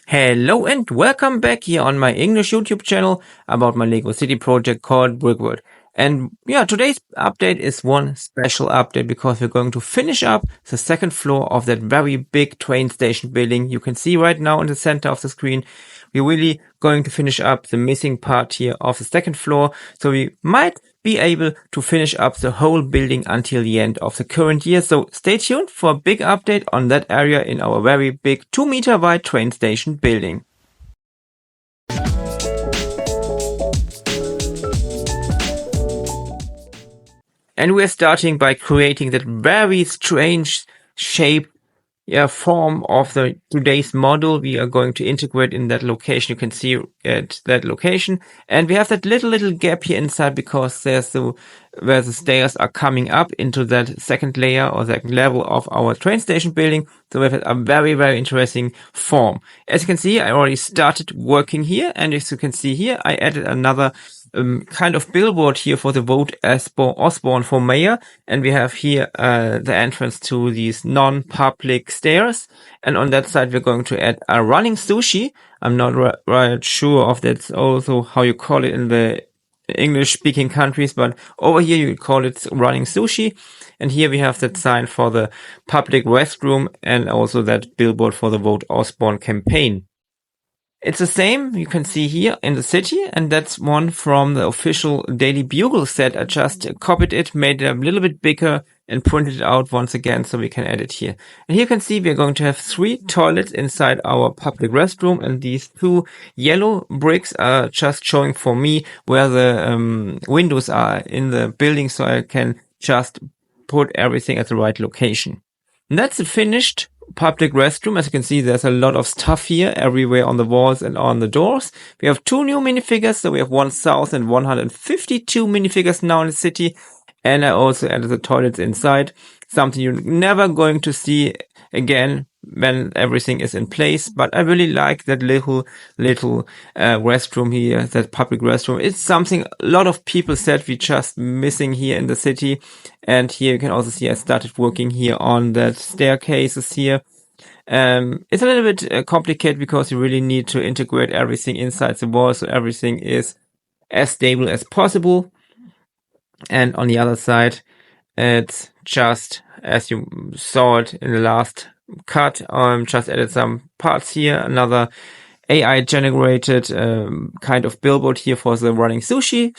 Hello and welcome back here on my English YouTube channel about my Lego City project called Brickworld. And yeah, today's update is one special update because we're going to finish up the second floor of that very big train station building you can see right now in the center of the screen. We're really going to finish up the missing part here of the second floor, so we might be able to finish up the whole building until the end of the current year. So stay tuned for a big update on that area in our very big 2-meter wide train station building. And we're starting by creating that very strange shape form of the today's model we are going to integrate in that location. You can see at that location, and we have that little gap here inside because there's where the stairs are coming up into that second layer or second level of our train station building. So we have a very interesting form. As you can see, I already started working here, and as you can see here, I added another kind of billboard here for the vote Osborne for mayor, and we have here the entrance to these non-public stairs, and on that side we're going to add a running sushi. I'm not right sure if that's also how you call it in the English speaking countries, but over here you call it running sushi. And here we have that sign for the public restroom and also that billboard for the vote Osborne campaign. It's the same you can see here in the city, and that's one from the official Daily Bugle set. I just copied it, made it a little bit bigger, and printed it out once again so we can add it here. And here you can see we're going to have 3 toilets inside our public restroom, and these 2 yellow bricks are just showing for me where the windows are in the building, so I can just put everything at the right location. And that's the finished public restroom. As you can see, there's a lot of stuff here everywhere on the walls and on the doors. We have 2 new minifigures, so we have 1,152 minifigures now in the city. And I also added the toilets inside, something you're never going to see again when everything is in place. But I really like that little restroom here, that public restroom. It's something a lot of people said we just missing here in the city. And here you can also see I started working here on that staircases here. It's a little bit complicated because you really need to integrate everything inside the wall so everything is as stable as possible. And on the other side, it's just as you saw it in the last cut, just added some parts here, another AI generated kind of billboard here for the running sushi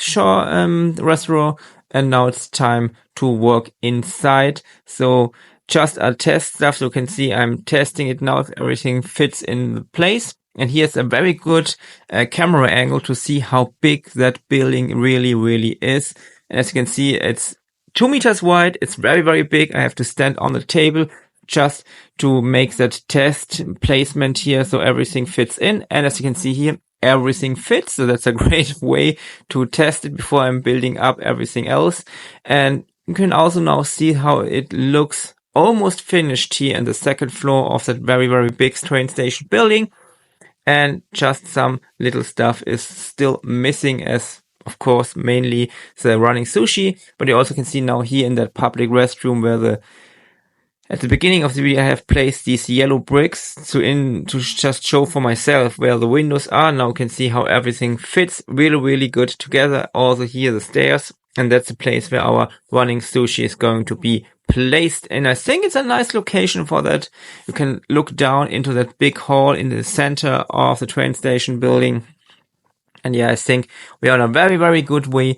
restaurant, and now it's time to work inside. So just a test stuff, so you can see I'm testing it now if everything fits in place. And here's a very good camera angle to see how big that building really is. And as you can see, it's 2 meters wide. It's very big. I have to stand on the table just to make that test placement here so everything fits in. And as you can see here, everything fits. So that's a great way to test it before I'm building up everything else. And you can also now see how it looks almost finished here in the second floor of that very big train station building. And just some little stuff is still missing, as of course mainly the running sushi, but you also can see now here in that public restroom where at the beginning of the video I have placed these yellow bricks to just show for myself where the windows are. Now you can see how everything fits really good together. Also here the stairs, and that's the place where our running sushi is going to be placed. And I think it's a nice location for that. You can look down into that big hall in the center of the train station building. And yeah, I think we are on a very good way,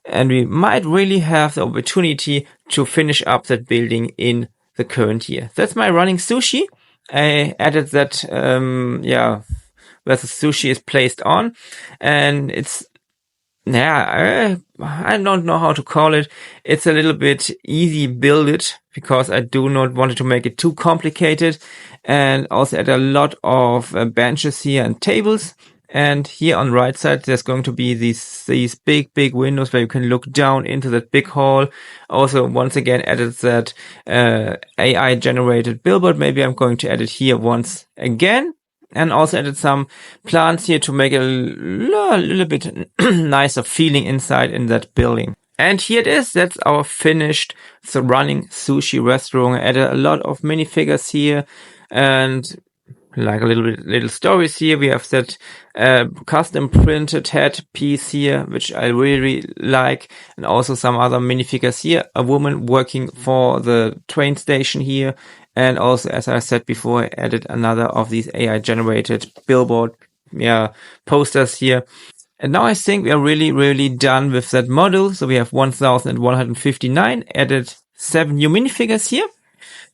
and we might really have the opportunity to finish up that building in the current year. That's my running sushi. I added that, where the sushi is placed on, and it's, I don't know how to call it. It's a little bit easy build because I do not want to make it too complicated, and also add a lot of benches here and tables. And here on the right side, there's going to be these big windows where you can look down into that big hall. Also, once again, added that AI generated billboard. Maybe I'm going to add it here once again. And also added some plants here to make it a little bit nicer feeling inside in that building. And here it is. That's our finished running sushi restaurant. I added a lot of minifigures here, and like a little stories here. We have that custom printed head piece here, which I really like, and also some other minifigures here. A woman working for the train station here, and also, as I said before, I added another of these AI generated billboard posters here. And now I think we are really done with that model. So we have 1159 added 7 new minifigures here.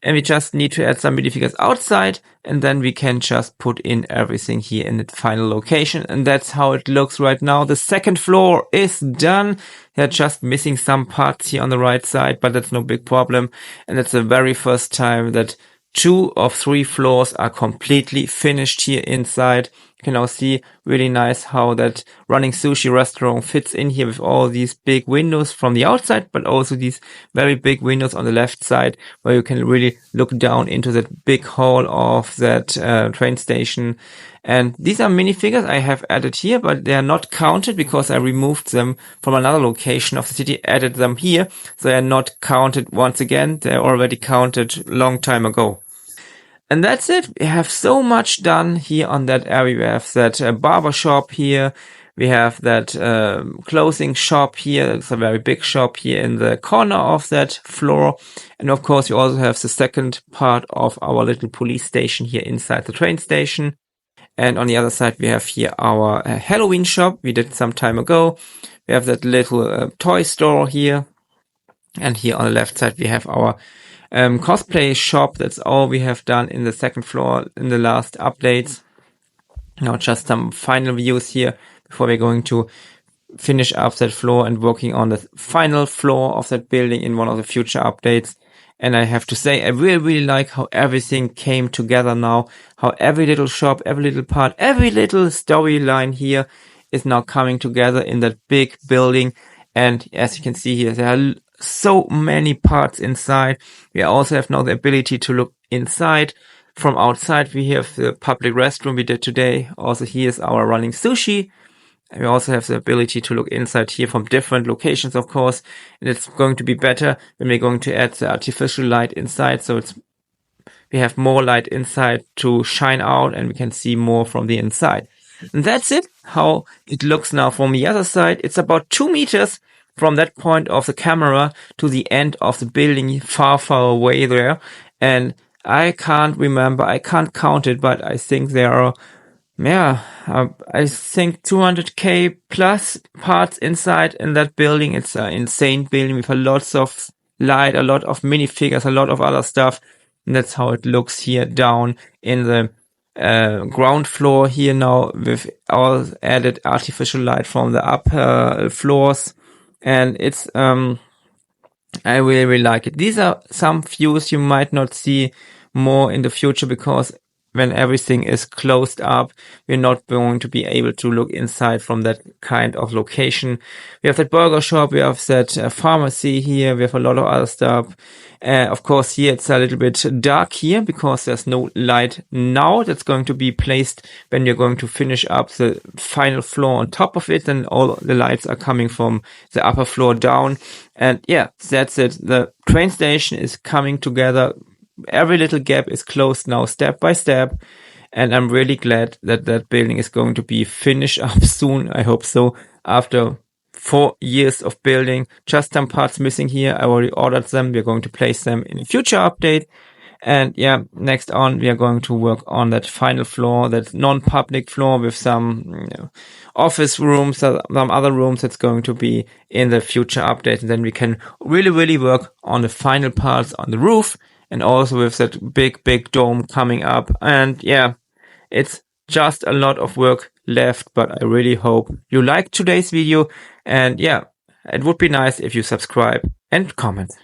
And we just need to add some minifigures outside, and then we can just put in everything here in the final location. And that's how it looks right now. The second floor is done. They're just missing some parts here on the right side, but that's no big problem. And it's the very first time that 2 of 3 floors are completely finished here inside. You can now see really nice how that running sushi restaurant fits in here with all these big windows from the outside, but also these very big windows on the left side where you can really look down into that big hall of that train station. And these are minifigures I have added here, but they are not counted because I removed them from another location of the city, added them here. So they are not counted once again. They're already counted long time ago. And that's it. We have so much done here on that area. We have that barber shop here. We have that clothing shop here. It's a very big shop here in the corner of that floor. And of course, you also have the second part of our little police station here inside the train station. And on the other side, we have here our Halloween shop we did some time ago. We have that little toy store here. And here on the left side, we have our cosplay shop. That's all we have done in the second floor in the last updates. Now just some final views here before we're going to finish up that floor and working on the final floor of that building in one of the future updates. And I have to say, I really like how everything came together now, how every little shop, every little part, every little storyline here is now coming together in that big building. And as you can see here, there are so many parts inside. We also have now the ability to look inside. From outside, we have the public restroom we did today. Also, here's our running sushi. And we also have the ability to look inside here from different locations, of course. And it's going to be better when we're going to add the artificial light inside. So we have more light inside to shine out and we can see more from the inside. And that's it, how it looks now from the other side. It's about 2 meters from that point of the camera to the end of the building, far away there. And I can't remember, I can't count it, but I think there are, I think 200k plus parts inside in that building. It's an insane building with a lots of light, a lot of minifigures, a lot of other stuff. And that's how it looks here down in the ground floor here now with all added artificial light from the upper floors. And it's, I really like it. These are some views you might not see more in the future because when everything is closed up, we're not going to be able to look inside from that kind of location. We have that burger shop, we have that pharmacy here, we have a lot of other stuff. Of course, here it's a little bit dark here because there's no light now. That's going to be placed when you're going to finish up the final floor on top of it, and all the lights are coming from the upper floor down. And yeah, that's it. The train station is coming together. Every little gap is closed now step by step. And I'm really glad that that building is going to be finished up soon. I hope so. After 4 years of building, just some parts missing here. I already ordered them. We're going to place them in a future update. And yeah, next on, we are going to work on that final floor, that non-public floor with some office rooms, some other rooms that's going to be in the future update. And then we can really work on the final parts on the roof and also with that big dome coming up. And yeah, it's just a lot of work left, but I really hope you liked today's video. And yeah, it would be nice if you subscribe and comment.